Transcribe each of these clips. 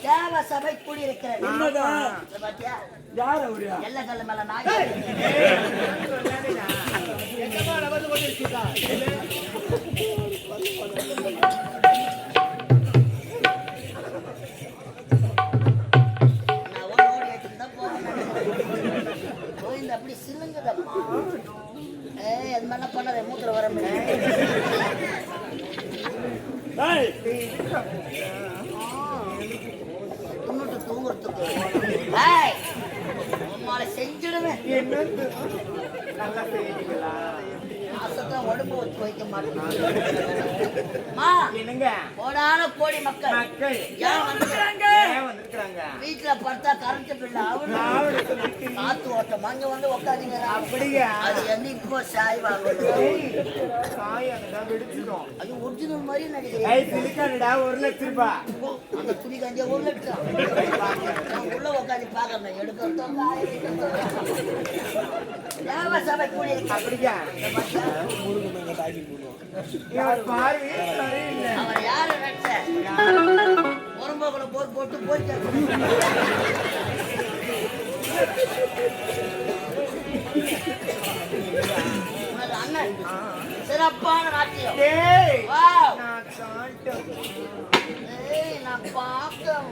தேவ சபை கூடியிருக்கிறது. பாத்தியா யார் அவரு? எல்ல கல்ல மேல நாய் அப்படி சிலுங்குதம்மா. அது மாதிரிலாம் பண்ணாத, மூத்திர வர துண்ணுட்டு தூங்குறதுக்கு உம்மால செஞ்சிடுவேன். மாசத்தான் உடம்பு வச்சு வைக்க மாட்டேன். கோடான கோடி மக்கள் ஏன் வந்துக்கிறாங்க? வீட்டுல பார்த்தா கரண்ட் பில் காத்து ஓட்டம் அங்க வந்து உட்காந்துங்க. அப்படியா? அது என்னைக்கோ சாய் வாங்கணும். அது ஒரிஜினல் மாதிரி நடிக்கிறேன். 1 லட்சம் ரூபாய் அந்த துணி கஞ்சியா 1 லட்சம் உள்ள உட்காந்து பாக்கணும். எடுக்கிறதும் தேவ சபை கூடி அப்படியா? அவர் யாரு நடிச்ச உரம்போக்குள்ள போர் போட்டு போயிட்டு அண்ணன் சிறப்பான நாட்டியம். நான் பார்த்தேன்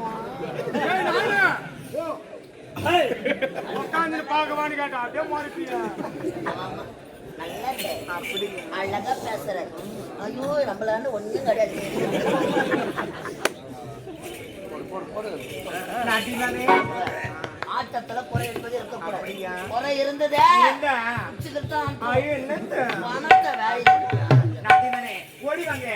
பாக்கவான்னு கேட்டா அப்படியே மாறிப்பியா? அப்படி அழகா பேசுற. ஐயோ நம்மளால ஒண்ணும் கிடையாது. ஆட்டத்துல குறை என்பது இருக்கக்கூடாது. குறை இருந்ததே பணத்தை வேலை ஓடி வாங்க.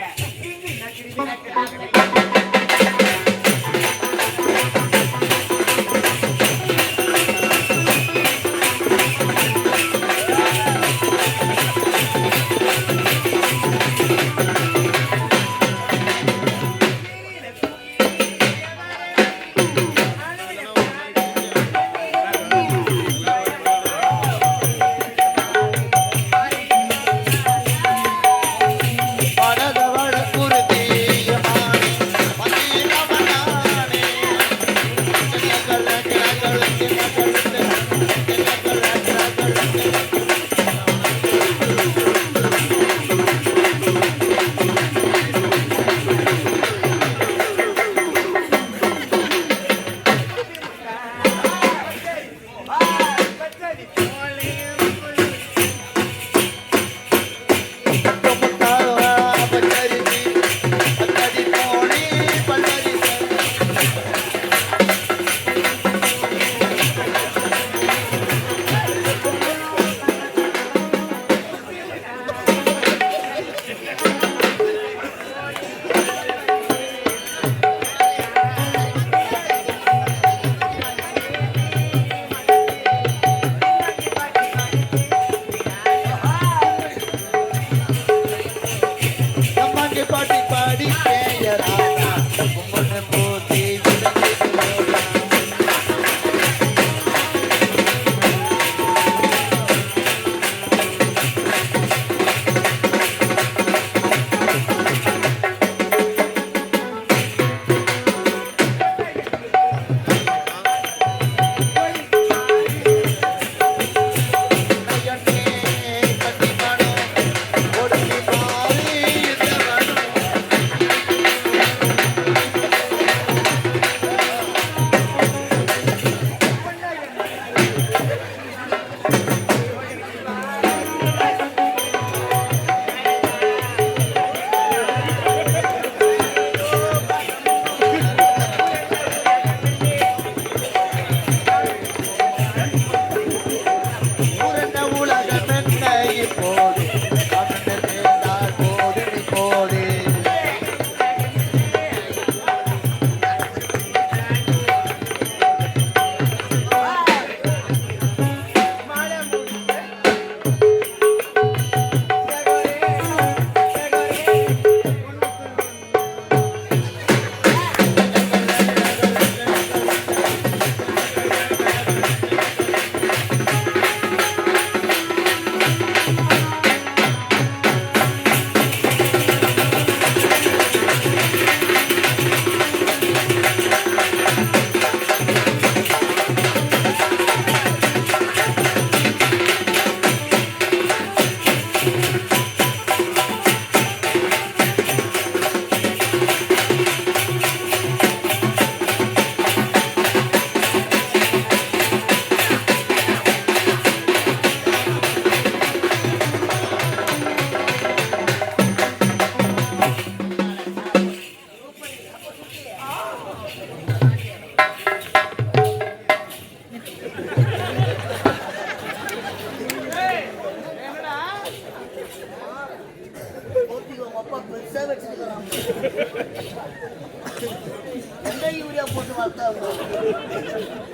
யூரியா போட்டு வளர்த்தாங்க.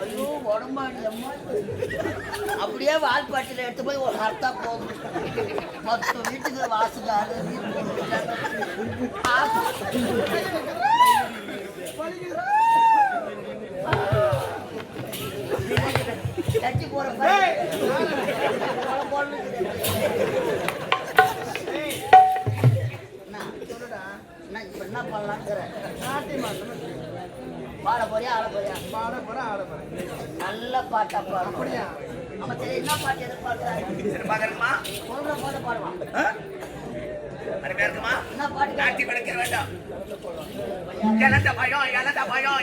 ஐயோ உடம்பாடி அம்மா. அப்படியே வால்பாட்டில எடுத்து போய் ஒரு ஹர்த்தா போகும். 10 வீட்டுக்கு வாசுக்காரு கட்டி போற என்ன பண்ணலாங்கிற பாட போறியா ஆட போறியா? பாட போறேன், ஆட போறேன். நல்ல பாட்டா பாடு. ஆமா சரி, என்ன பாட்டு எதிர்பார்க்கிறாரு? சொல்ற பாட்டு பாடுவான். என்ன பாட்டு? நாட்டி படைக்க வேண்டாம். இழந்த பயம், இழந்த பயம்.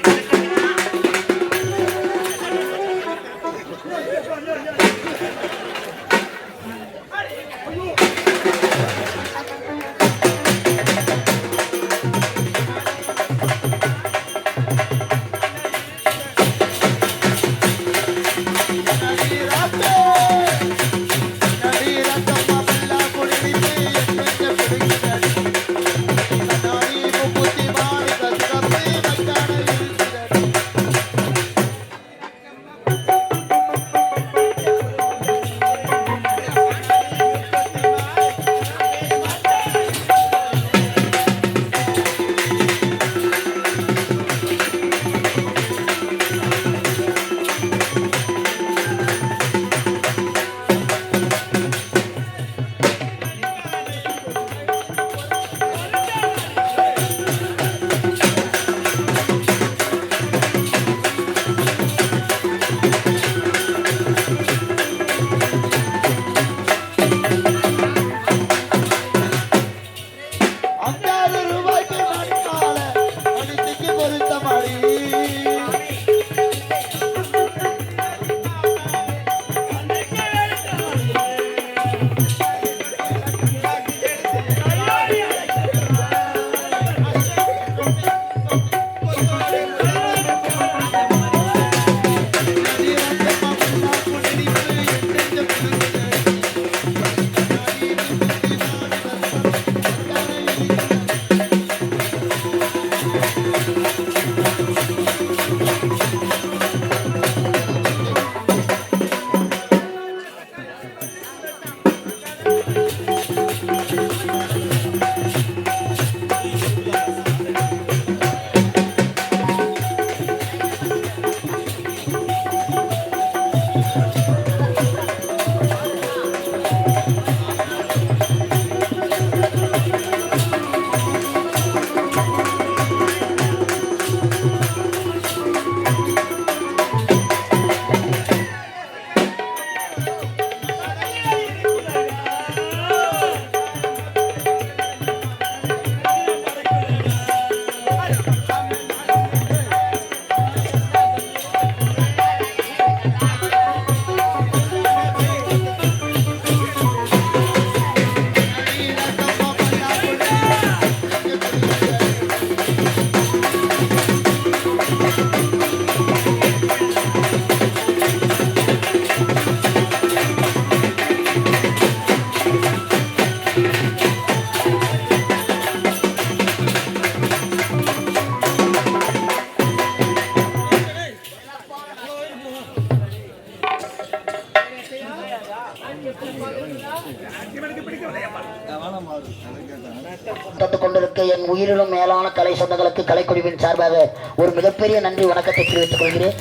கொண்டிருக்க என் உயிரிலும் மேலான கலை சொந்தங்களுக்கு கலைக்குழுவின் சார்பாக ஒரு மிகப்பெரிய நன்றி வணக்கத்தை தெரிவித்துக் கொள்கிறேன்.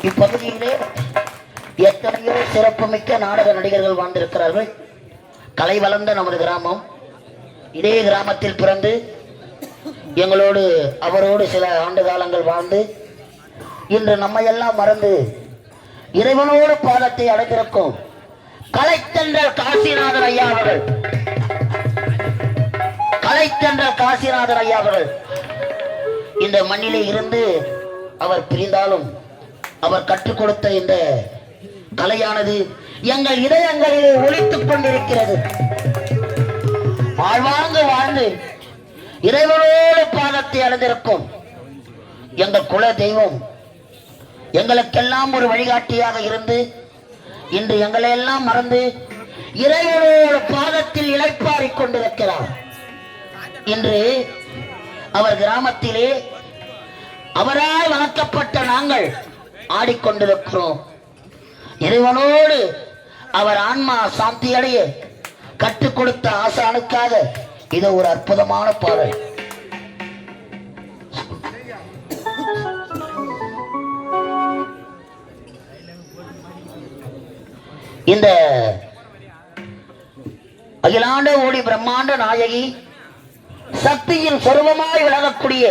இப்பகுதியிலே எத்தனையோ சிறப்புமிக்க நாடக நடிகர்கள் வாழ்ந்திருக்கிறார்கள். கலை வளர்ந்த நமது கிராமம். இதே கிராமத்தில் பிறந்து எங்களோடு அவரோடு சில ஆண்டு காலங்கள் வாழ்ந்து இன்று நம்மையெல்லாம் மறந்து இறைவனோடு பாதத்தை அடைந்திருக்கும் கலைத்தென்றல் காசிநாதன் ஐயா அவர்கள், கலைத்தென்றல் காசிநாதன் ஐயா அவர்கள் இந்த மண்ணிலே இருந்து அவர் பிரிந்தாலும் அவர் கற்றுக் கொடுத்த இந்த கலையானது எங்கள் இதயங்களிலே ஒலித்துக் கொண்டிருக்கிறது. வாழ்வாங்கு வாழ்ந்து இறைவனோடு பாதத்தை அடைந்திருக்கும் எங்கள் குல தெய்வம் எங்களுக்கெல்லாம் ஒரு வழிகாட்டியாக இருந்து இன்று எங்களை எல்லாம் மறந்து இறைவனோடு பாதத்தில் இளைப்பாறிக் கொண்டிருக்கிறார். இன்று அவர் கிராமத்திலே அவரால் வளர்க்கப்பட்ட நாங்கள் ஆடிக்கொண்டிருக்கிறோம். இறைவனோடு அவர் ஆன்மா சாந்தி அடைய கற்றுக் கொடுத்த ஆசானுக்காக இது ஒரு அற்புதமான பாடல். இந்த அகிலாண்ட ஓடி பிரம்மாண்ட நாயகி சக்தியின் சொருபமாய் விளங்கக்கூடிய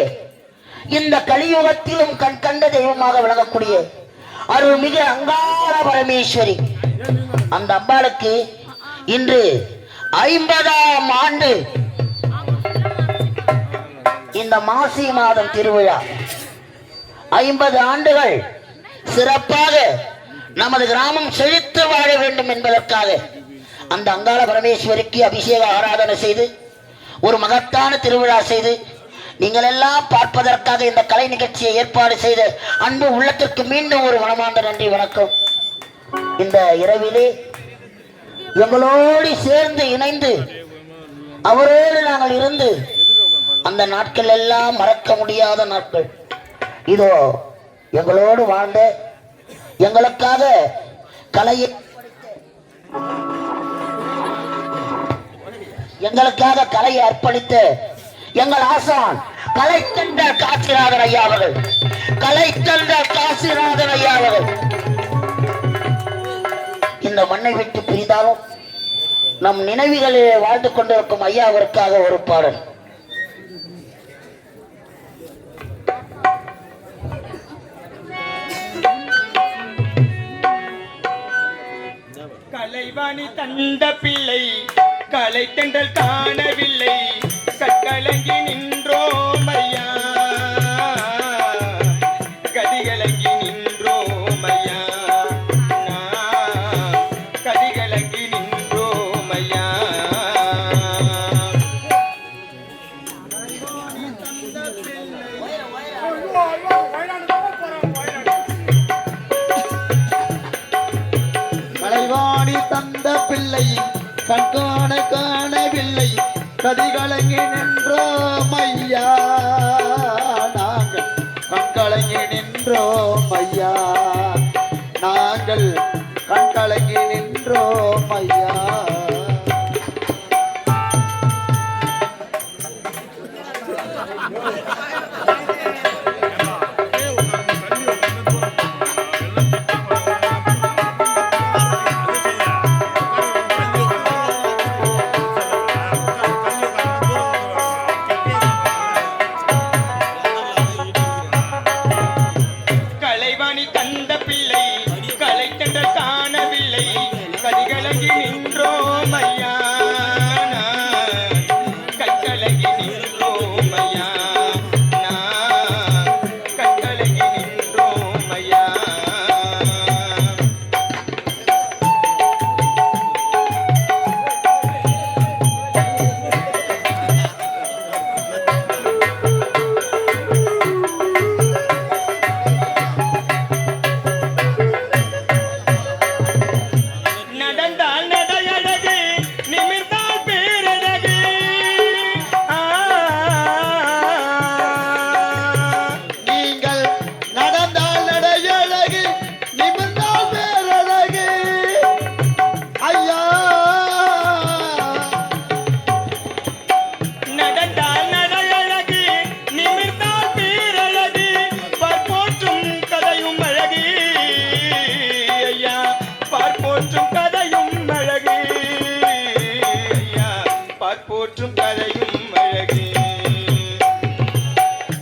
இந்த கலியுகத்திலும் கண் கண்ட தெய்வமாக விளங்கக்கூடிய அருள்மிகு அங்காள பரமேஸ்வரி அந்த அம்பாளுக்கு இன்று 50ஆம் ஆண்டு இந்த மாசி மாதம் திருவிழா. 50 ஆண்டுகள் சிறப்பாக நமது கிராமம் செழித்து வாழ வேண்டும் என்பதற்காக அந்த அங்காள பரமேஸ்வரிக்கு அபிஷேக ஆராதனை செய்து ஒரு மகத்தான திருவிழா செய்து நீங்கள் எல்லாம் பார்ப்பதற்காக இந்த கலை நிகழ்ச்சியை ஏற்பாடு செய்த அன்பு உள்ளத்திற்கு மீண்டும் ஒரு மனமார்ந்த நன்றி வணக்கம். இந்த இரவிலே எங்களோடு சேர்ந்து இணைந்து அவரோடு நாங்கள் இருந்து அந்த நாட்கள் எல்லாம் மறக்க முடியாத நாட்கள். இதோ எங்களோடு வாழ்ந்த எங்களுக்காக கலையை அர்ப்பணித்த எங்கள் ஆசான் கலைத்தண்டர் காசிநாதன் ஐயா அவர்கள், கலைத்தண்டர் காசிநாதன் ஐயா அவர்கள் இந்த மண்ணை விட்டு பிரிந்தாலும் நம் நினைவுகளிலே வாழ்ந்து கொண்டிருக்கும் ஐயா அவருக்காக ஒரு பாடல். கலைவாணி தந்த பிள்ளை கலை தென்றல் காணவில்லை, கற்கலங்கி நின்றோம் ஐயா, கதிகலங்கி நின்றோம் ஐயா, கதிகலங்கி நின்றோம் ஐயா. கலைவாணி தந்த பிள்ளை கண்காண காணவில்லை, கதிகலங்கி நின்றோம் ஐயா, நாங்கள் கண்கலங்கி நின்றோம் ஐயா, நாங்கள் கண்கலங்கி நின்றோம் ஐயா.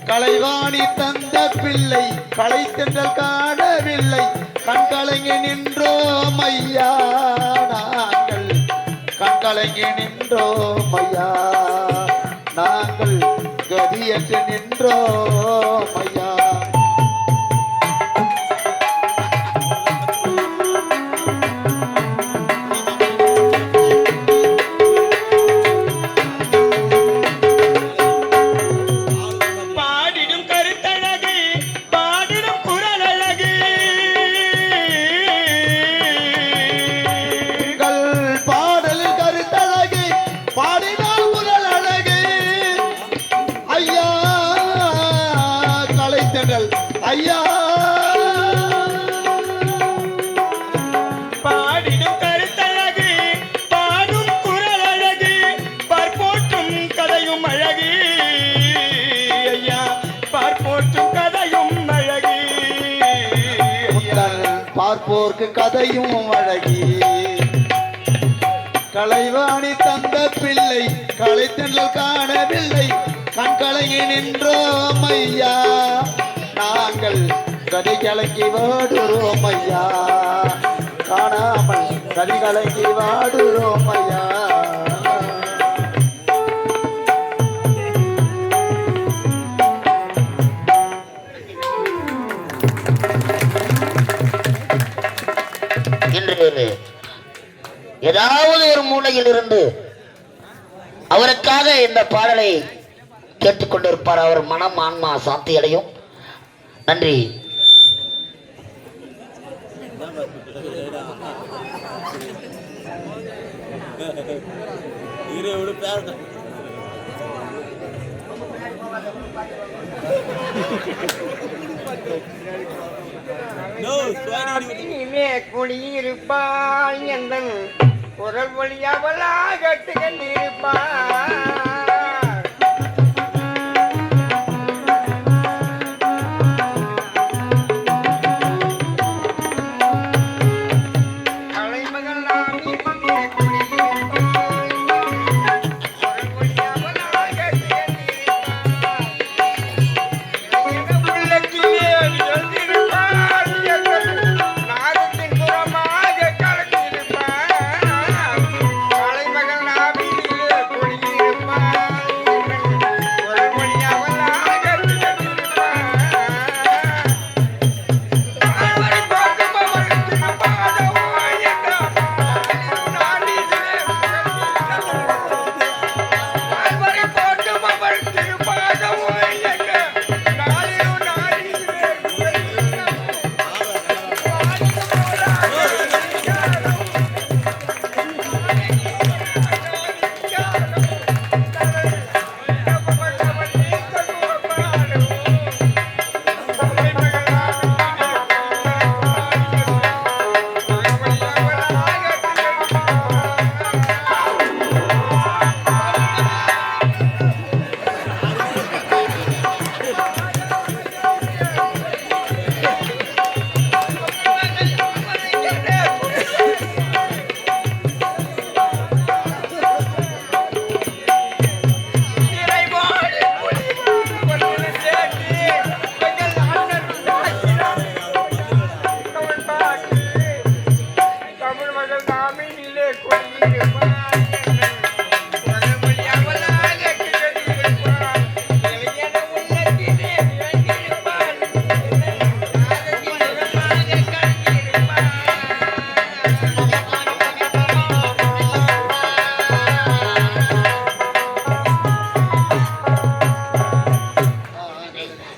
கலைவாணி தந்த பிள்ளை கலைத்தென்றல் காணவில்லை, கண்கலங்கி நின்றோம் ஐயா, நாங்கள் கண்கலங்கி நின்றோம் ஐயா, நாங்கள் கதியற்று நின்றோம் ஐயா. கலைத்தென்றல் ஐயா பாடிடும் கருத்தழகு பாடும் குரல் அழகு பார்ப்போற்றும் கதையும் அழகு ஐயா பார்ப்போற்றும் கதையும் அழகு பார்ப்போர்க்கு கதையும் அழகி கலைவாணி தந்த பிள்ளை கலைத்தென்றல் காணவில்லை கண் கலங்கி நின்றோம் ஐயா நாங்கள் கதை கலங்கி வாடுறோம் ஐயா காணாமல் கதை கலங்கி வாடுறோம் ஐயா இன்று ஏதாவது ஒரு மூலையில் இருந்து அவருக்காக இந்த பாடலை கேட்டுக்கொண்டிருப்பார். அவர் மனம் ஆன்மா சாந்தி அடையும். நன்றி. குடியிருப்பாள் எந்த குரல் வழியாவலாக கட்டுகின்றிருப்பாள்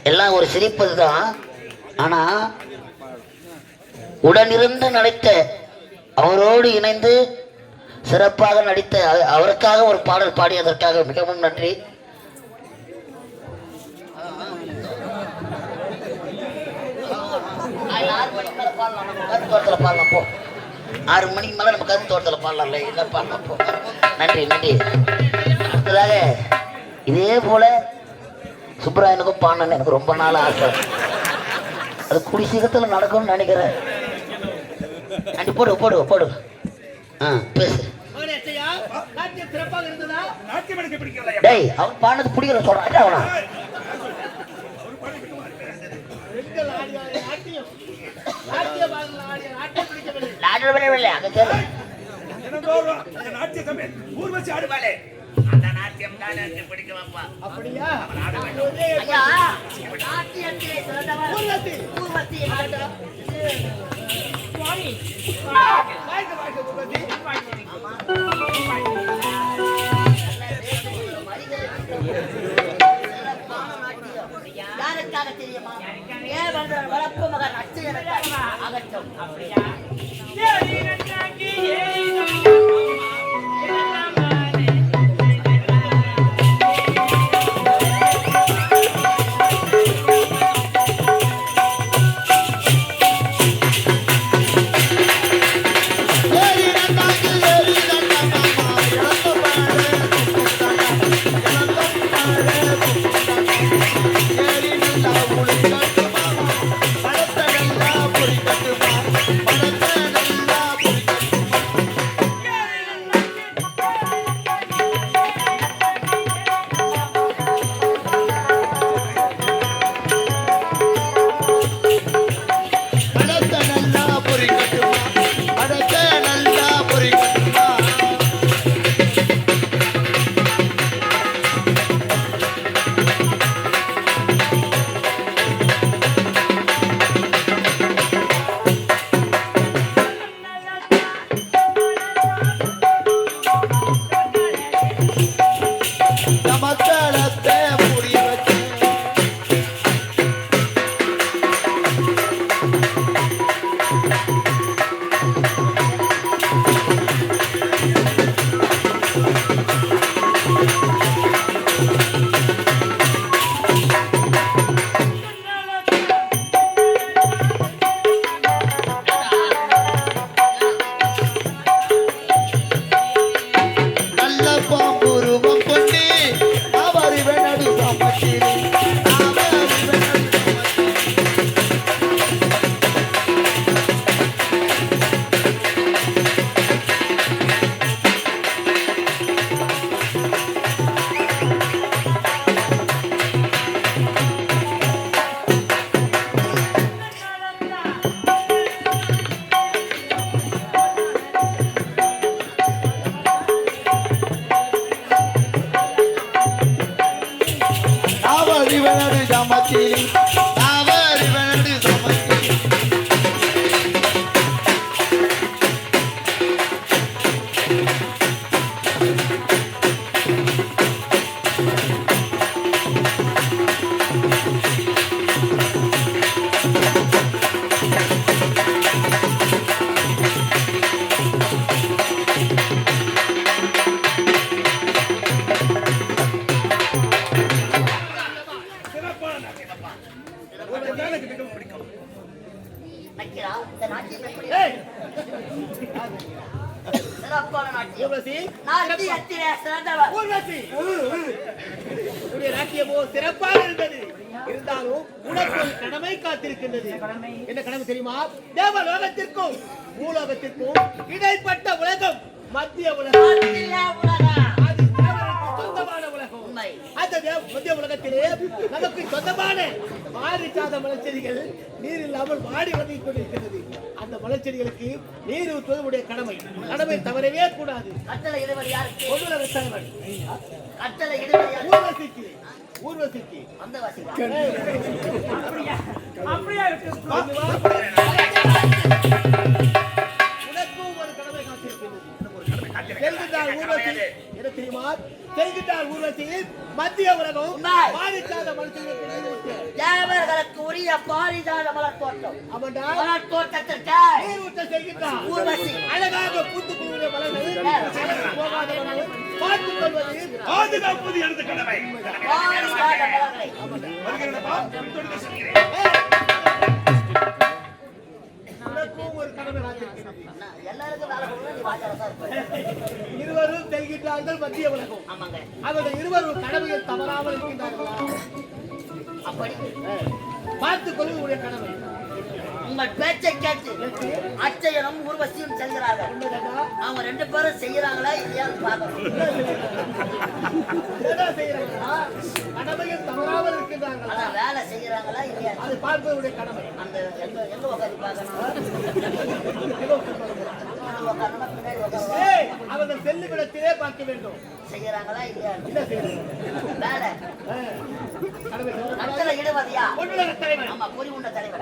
எல்லாம் ஒரு சிரிப்பது தான். ஆனா உடனிருந்து நடித்த அவரோடு இணைந்து சிறப்பாக நடித்த அவருக்காக ஒரு பாடல் பாடியதற்காக மிகவும் நன்றி. பாடலாம் போ. 6 மணிக்கு மேல நம்ம கருத்து தோட்டத்தில் பாடலாம்ல, இல்லை பாடலாம் போ. நன்றி நன்றி. அடுத்ததாக இதே போல சுப்ராயனுக்கும் பாடணும்னு எனக்கு ரொம்ப நாள் ஆசை. அது கூடி சீக்கிரத்தில் நடக்கும்னு நினைக்கிறேன். அண்டி போடு போடு போடு. பேசு. டேய் அவன் பாடினது பிடிக்கல சொல்றான். அவனா யாருக்காக தெரியுமா? ஏன் வளர்ப்பு மகன் அகற்றும். அப்படியா? மிகவும் பிடிக்கும். நக்கீரா, இந்த நாட்டியம் எப்படி? ஏய், சிறப்பான நாட்டியம். ஊர்வசி, நாட்டியத்திலே சிறந்தவர். ஊர்வசி, உன்னுடைய நாட்டியமோ சிறப்பாக இருந்தது. இருந்தாலும் உனக்கு ஒரு கடமை காத்திருக்கின்றது. என்ன கடமை தெரியுமா? தேவலோகத்திற்கும் பூலோகத்திற்கும் இடைப்பட்ட உலகம் மத்திய உலகம். மத்திய உலகம். அது தேவனுக்கு சொந்தமான உலகம். உண்மை. அந்த மத்திய உலகத்திலே நமக்கு சொந்தமான மாறிச்சாத மலச்செடிகள் நீர் இல்லாமல் வாடி வந்து கொண்டிருக்கிறது. அந்த மலச்செடிகளுக்கு நீர் ஊற்றுவது உடைய கடமை. கடமை தவறவே கூடாது. கட்டளை இடுவது யாருக்கு? பொதுநல தலைவன் கட்டளை இடுவது யாருக்கு? ஊர்வசிக்கு. ஊர்வசிக்கு அந்த வாசிக்கா. அப்படியா இருக்கு. உனக்கும் ஒரு கடமை காத்திருக்கிறது. செல்கின்றார் ஊர்வசி. என்ன தெரியுமா? செல்கின்றார் ஊர்வசி. மத்திய உலகம் உண்மை. மாறிச்சாத மலச்செடிகளுக்கு நீர் ஊற்று. தேவர்களுக்கு உரிய பாரிஜாத மலர் தோட்டம். அவன்டா மலர் தோட்டத்திற்கு நீர் ஊற்ற செல்கின்றார் ஊர்வசி. அழகாக பூத்து குழுவிய மலர்கள் போகாதவர்கள் பார்த்துக் கொள்வது பாதுகாப்பது எனது கடமை. பாரிஜாத மலர்களை உனக்கும் ஒரு கடமை காத்திருக்கிறது. அண்ணா, எல்லாருக்கும் வேலை கொடுக்கணும், நீ வாஜாரசா இருப்ப. இருவரும் செல்கின்றார்கள் மத்திய உலகம். ஆமாங்க. அவர்கள் இருவரும் கடமையில் தவறாமல் இருக்கின்றார்களா? அப்படி பார்த்துக் கொள்வது உடைய கடமை. உங்கள் பேச்சை கேட்டு அச்சயனும் ஊர்வசியும் செல்கிறார்கள். உண்மைதானா? அவங்க ரெண்டு பேரும் செய்யறாங்களா இல்லையான்னு பார்க்கணும். என்ன செய்யறாங்களா? கடமையில் தவறாமல் இருக்கின்றார்களா? ஆனா வேலை செய்யறாங்களா இல்லையா அது பார்ப்பது உடைய கடமை. அந்த எங்க உட்காந்து பார்க்கணும். உட்காரணுமா பின்னாடி உட்காரணும். ஏய், அவர்கள் செல்லுமிடத்திலே பார்க்க வேண்டும். செய்யறாங்களா இல்லையா என்ன செய்யணும்? வேலை கடமை கட்டளை இடுவதியா? பொன்னுலக தலைவன். ஆமா, பொறி உண்ட தலைவர்.